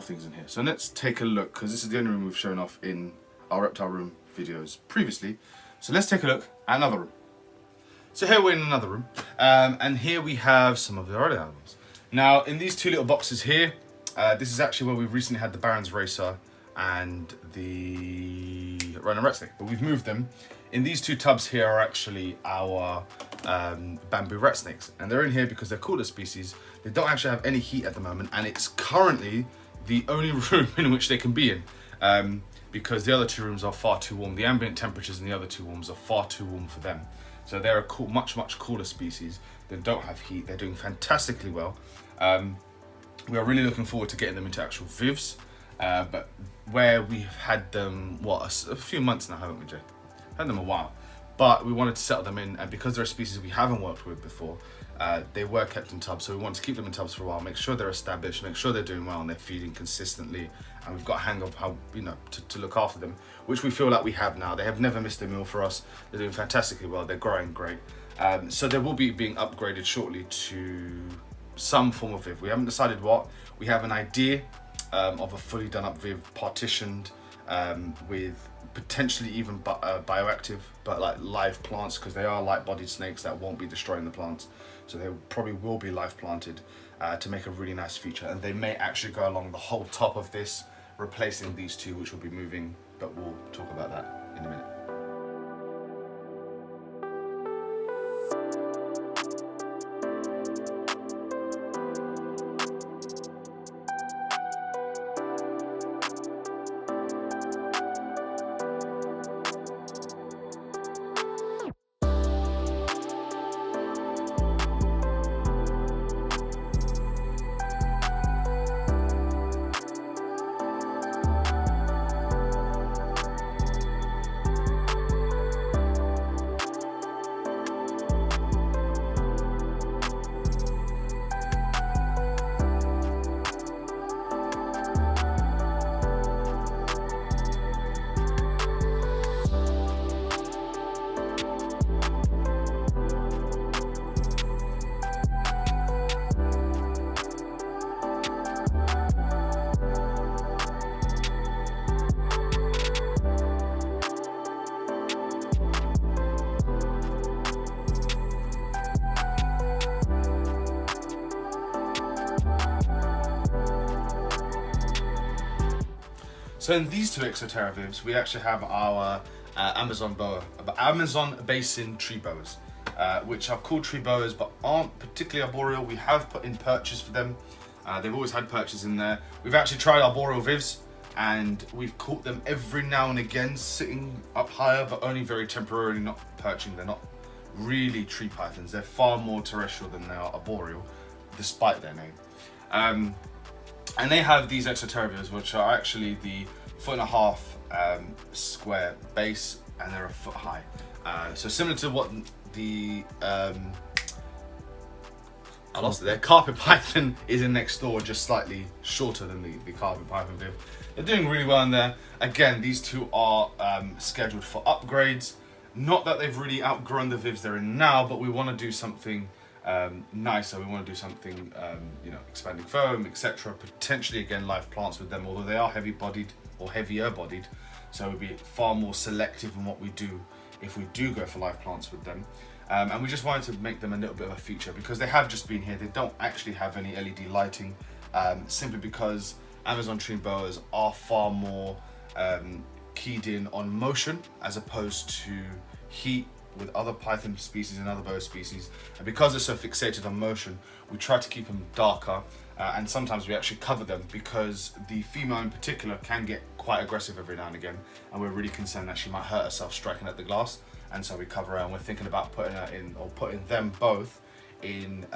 things in here. So let's take a look, because this is the only room we've shown off in our reptile room videos previously. So let's take a look at another room. So here we're in another room, and here we have some of the other animals. Now in these two little boxes here, this is actually where we've recently had the Baron's Racer and the Rhino rat snake, but we've moved them. In these two tubs here are actually our bamboo rat snakes, and they're in here because they're cooler species. They don't actually have any heat at the moment, and it's currently the only room in which they can be in, because the other two rooms are far too warm. The ambient temperatures in the other two rooms are far too warm for them. So they're a cool, much cooler species. They don't have heat. They're doing fantastically well. We are really looking forward to getting them into actual vivs, but where we've had them, what, a few months now, haven't we, Jay? Had them a while, but we wanted to settle them in, and because they're a species we haven't worked with before, they were kept in tubs, so we wanted to keep them in tubs for a while, make sure they're established, make sure they're doing well and they're feeding consistently, and we've got a hang of how, you know, to look after them, which we feel like we have now. They have never missed a meal for us. They're doing fantastically well. They're growing great. So they will be being upgraded shortly to some form of viv. We haven't decided what. We have an idea of a fully done up viv, partitioned, with potentially even bioactive, but like live plants, because they are light-bodied snakes that won't be destroying the plants. So they probably will be live planted to make a really nice feature, and they may actually go along the whole top of this, replacing these two, which will be moving, but we'll talk about that in a minute. So in these two Exoterra vivs, we actually have our Amazon basin tree boas, which are called tree boas, but aren't particularly arboreal. We have put in perches for them. They've always had perches in there. We've actually tried arboreal vivs, and we've caught them every now and again sitting up higher, but only very temporarily, not perching. They're not really tree pythons. They're far more terrestrial than they are arboreal, despite their name. And they have these Exoterra vivs, which are actually the 1.5 foot square base, and they're 1 foot high. So similar to what the carpet python is in next door, just slightly shorter than the carpet python viv. They're doing really well in there. Again, these two are scheduled for upgrades. Not that they've really outgrown the vivs they're in now, but we want to do something nicer. We want to do something, you know, expanding foam, etc. Potentially again live plants with them, although they are heavy-bodied or heavier-bodied, so we'll be far more selective in what we do if we do go for live plants with them. And we just wanted to make them a little bit of a feature because they have just been here. They don't actually have any LED lighting, simply because Amazon tree boas are far more keyed in on motion as opposed to heat with other python species and other boa species. And because they're so fixated on motion, we try to keep them darker, and sometimes we actually cover them because the female in particular can get quite aggressive every now and again, and we're really concerned that she might hurt herself striking at the glass, and so we cover her, and we're thinking about putting her in, or putting them both in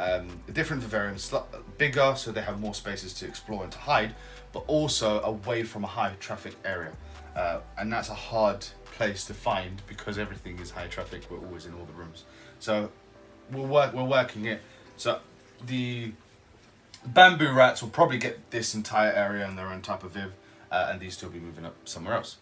different vivariums, bigger so they have more spaces to explore and to hide, but also away from a high traffic area. And that's a hard place to find because everything is high traffic. We're always in all the rooms, so we're working it. So the bamboo rats will probably get this entire area in their own type of viv, and these two will be moving up somewhere else.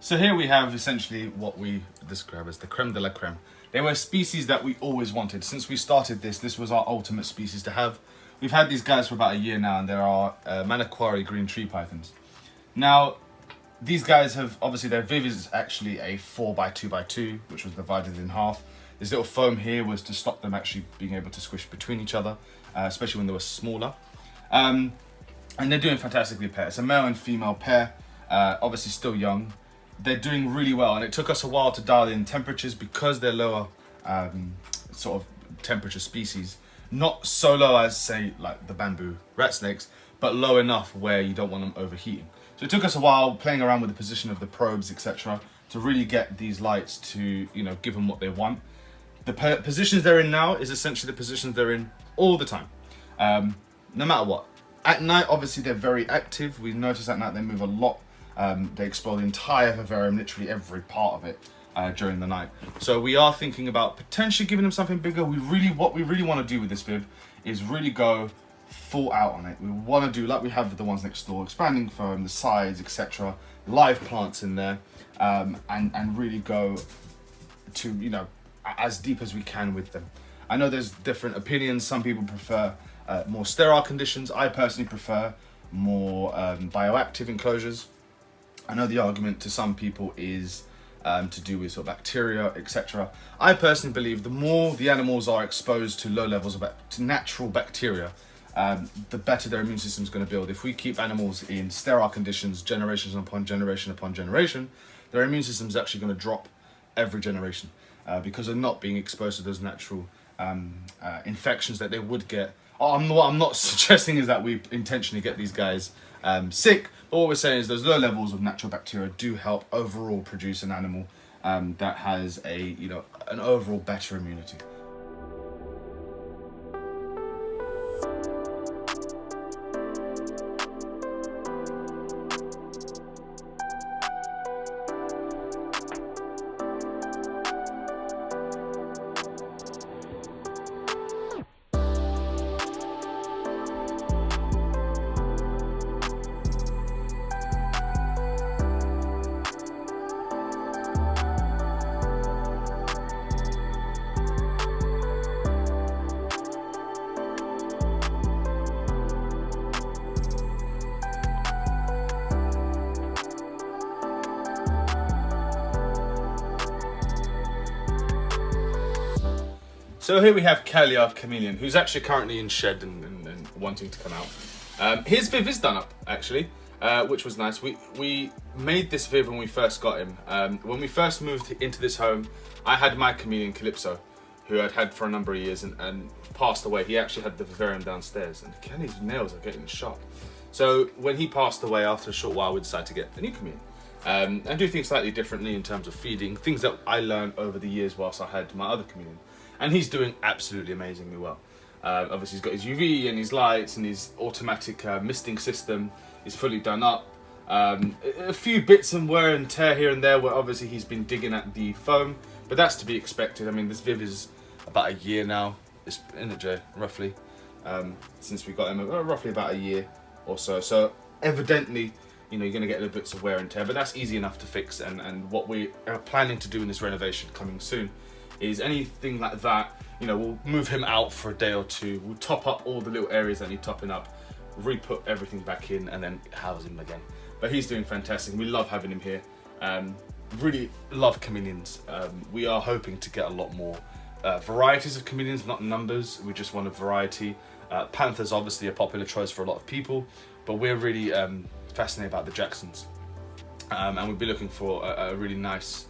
So here we have essentially what we describe as the creme de la creme. They were species that we always wanted. Since we started this was our ultimate species to have. We've had these guys for about a year now, and there are Manaquari green tree pythons. Now, these guys have, obviously their viv is actually a 4x2x2, which was divided in half. This little foam here was to stop them actually being able to squish between each other, especially when they were smaller. And they're doing fantastically paired. It's a male and female pair, obviously still young. They're doing really well, and it took us a while to dial in temperatures because they're lower sort of temperature species. Not so low as, say, like the bamboo rat snakes, but low enough where you don't want them overheating. So it took us a while playing around with the position of the probes, etc., to really get these lights to, you know, give them what they want. The positions they're in now is essentially the positions they're in all the time, no matter what. At night, obviously, they're very active. We notice at night they move a lot. They explore the entire vivarium, literally every part of it, during the night. So we are thinking about potentially giving them something bigger. What we really want to do with this viv is really go full out on it. We want to do like we have with the ones next door, expanding foam, the sides, etc., live plants in there, and really go to, you know, as deep as we can with them. I know there's different opinions. Some people prefer more sterile conditions. I personally prefer more bioactive enclosures. I know the argument to some people is to do with sort of bacteria, etc. I personally believe the more the animals are exposed to low levels of natural bacteria, the better their immune system is going to build. If we keep animals in sterile conditions, generations upon generation upon generation, their immune system is actually going to drop every generation because they're not being exposed to those natural infections that they would get. What I'm not suggesting is that we intentionally get these guys sick, but what we're saying is those low levels of natural bacteria do help overall produce an animal that has an overall better immunity. So here we have Kelly, our chameleon, who's actually currently in shed and wanting to come out. His viv is done up, actually, which was nice. We made this viv when we first got him. When we first moved into this home, I had my chameleon Calypso, who I'd had for a number of years and passed away. He actually had the vivarium downstairs, and Kelly's nails are getting sharp. So when he passed away, after a short while, we decided to get a new chameleon. And do things slightly differently in terms of feeding, things that I learned over the years whilst I had my other chameleon. And he's doing absolutely amazingly well. Obviously he's got his UV and his lights and his automatic misting system is fully done up. A few bits and wear and tear here and there where obviously he's been digging at the foam, but that's to be expected. I mean, this viv is about a year now. It's in the J, roughly, since we got him, roughly about a year or so. So evidently, you know, you're going to get little bits of wear and tear, but that's easy enough to fix. And what we are planning to do in this renovation coming soon is anything like that, you know, we'll move him out for a day or two, we'll top up all the little areas that need topping up, re-put everything back in, and then house him again. But he's doing fantastic. We love having him here. Really love chameleons. We are hoping to get a lot more varieties of chameleons, not numbers. We just want a variety. Panther's obviously a popular choice for a lot of people, but we're really fascinated about the Jacksons. And we'll be looking for a really nice,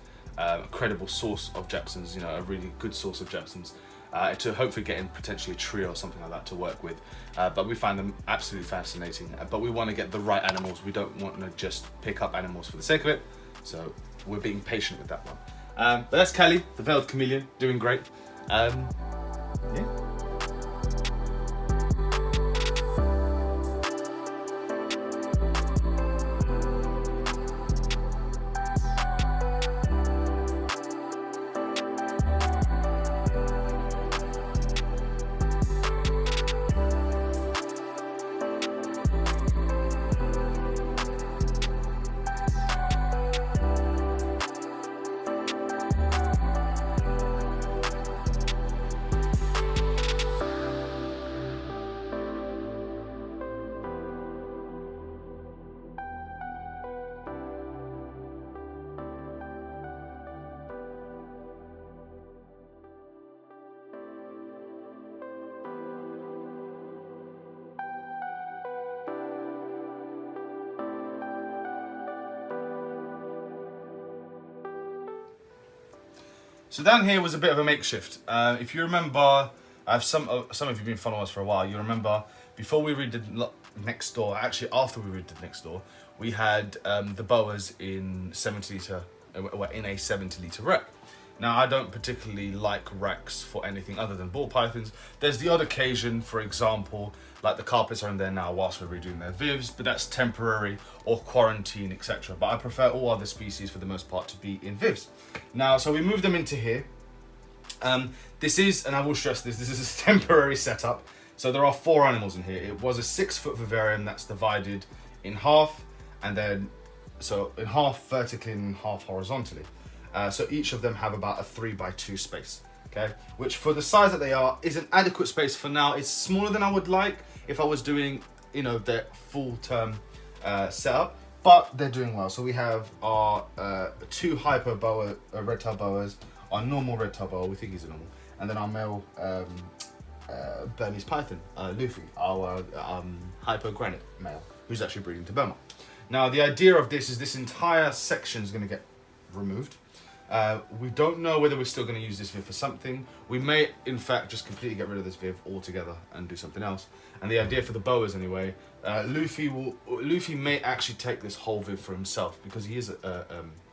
credible source of Jacksons, you know, a really good source of Jacksons, to hopefully get in potentially a trio or something like that to work with. But we find them absolutely fascinating. But we want to get the right animals. We don't want to just pick up animals for the sake of it. So we're being patient with that one. But that's Kelly, the veiled chameleon, doing great. Yeah. So down here was a bit of a makeshift. If you remember, some of you have been following us for a while. You remember before we redid next door, actually after we redid next door, we had the boas in 70 litre, in a 70 litre rack. Now I don't particularly like racks for anything other than ball pythons. There's the odd occasion, for example, like the carpets are in there now whilst we're redoing their vivs, but that's temporary or quarantine, etc. But I prefer all other species for the most part to be in vivs. Now, so we moved them into here. This is, and I will stress this is a temporary setup. So there are 4 animals in here. It was a 6-foot vivarium that's divided in half, and then, so in half vertically and in half horizontally. So each of them have about a 3x2 space, okay? Which for the size that they are is an adequate space for now. It's smaller than I would like if I was doing, you know, their full-term setup, but they're doing well. So we have our 2 hyper boa, reptile boas, our normal reptile boa, we think he's a normal, and then our male Burmese python, Luffy, our hyper granite male, who's actually breeding to Burma. Now the idea of this is this entire section is going to get removed. We don't know whether we're still going to use this viv for something. We may, in fact, just completely get rid of this viv altogether and do something else. And the idea for the boas, anyway, Luffy may actually take this whole viv for himself because he is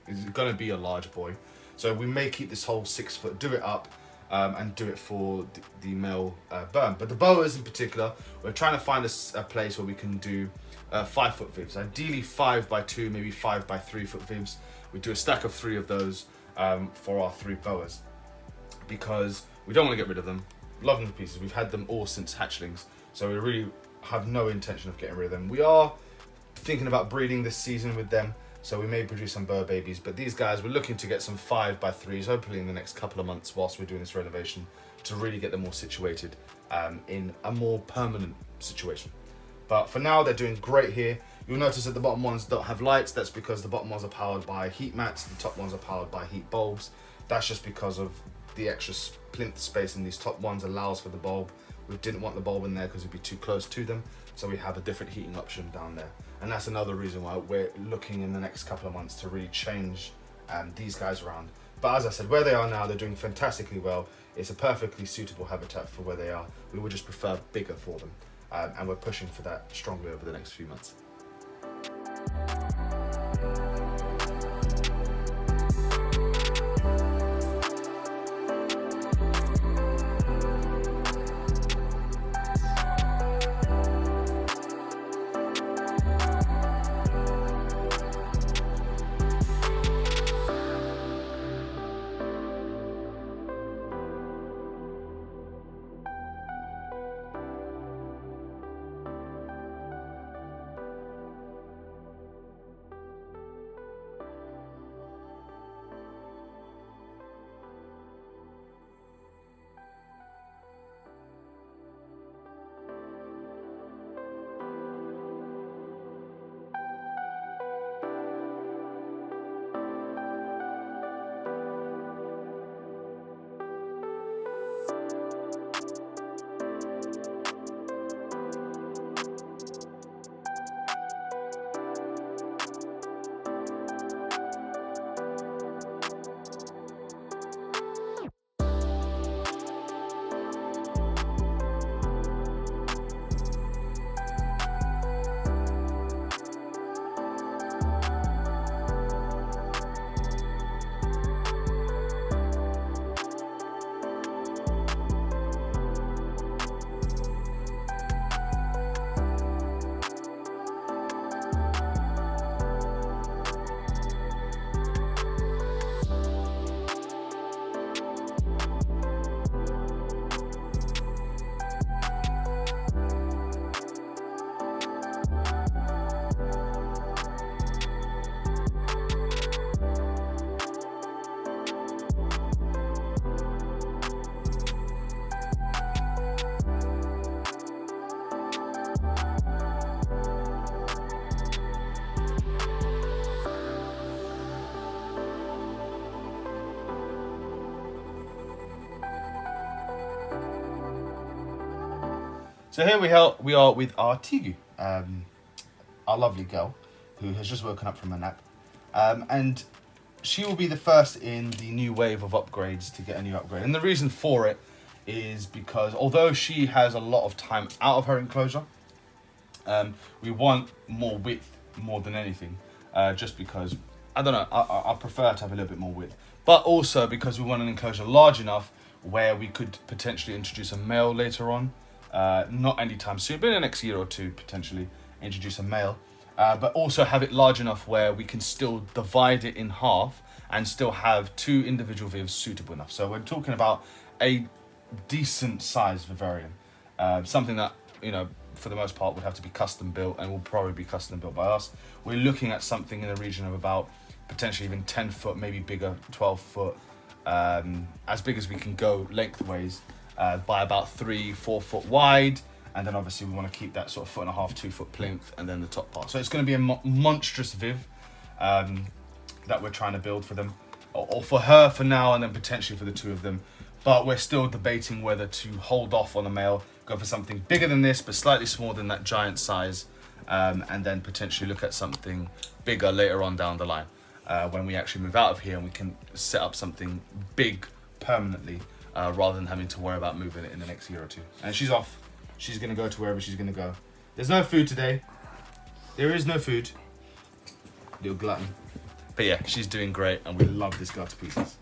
he's going to be a large boy. So we may keep this whole 6-foot, do it up, and do it for the male Burm. But the boas in particular, we're trying to find a place where we can do 5-foot vivs. Ideally 5x2, maybe 5x3-foot vivs. We do a stack of 3 of those for our 3 boas because we don't want to get rid of them. Love them to pieces. We've had them all since hatchlings, so we really have no intention of getting rid of them. We are thinking about breeding this season with them, so we may produce some boa babies, but these guys, we're looking to get some 5x3s hopefully in the next couple of months whilst we're doing this renovation to really get them all situated in a more permanent situation. But for now, they're doing great here. You'll notice that the bottom ones don't have lights. That's because the bottom ones are powered by heat mats. The top ones are powered by heat bulbs. That's just because of the extra plinth space in these top ones allows for the bulb. We didn't want the bulb in there because it'd be too close to them. So we have a different heating option down there. And that's another reason why we're looking in the next couple of months to really change these guys around. But as I said, where they are now, they're doing fantastically well. It's a perfectly suitable habitat for where they are. We would just prefer bigger for them. And we're pushing for that strongly over the next few months. So here we are with our Tegu, our lovely girl, who has just woken up from a nap. And she will be the first in the new wave of upgrades to get a new upgrade. And the reason for it is because although she has a lot of time out of her enclosure, we want more width more than anything. Just because, I don't know, I prefer to have a little bit more width. But also because we want an enclosure large enough where we could potentially introduce a male later on. Not anytime soon, but in the next year or two, potentially introduce a male. But also have it large enough where we can still divide it in half and still have 2 individual vivs suitable enough. So we're talking about a decent size vivarium. Something that, you know, for the most part would have to be custom built and will probably be custom built by us. We're looking at something in the region of about potentially even 10 foot, maybe bigger, 12 foot, as big as we can go lengthways, by about 3-4 foot wide. And then obviously we want to keep that sort of 1.5 to 2 foot plinth and then the top part. So it's going to be a monstrous viv that we're trying to build for them, or for her for now, and then potentially for the 2 of them. But we're still debating whether to hold off on the male, go for something bigger than this, but slightly smaller than that giant size, and then potentially look at something bigger later on down the line, when we actually move out of here and we can set up something big permanently, rather than having to worry about moving it in the next year or 2. And she's off. She's going to go to wherever she's going to go. There's no food today. There is no food. Little glutton. But yeah, she's doing great and we love this girl to pieces.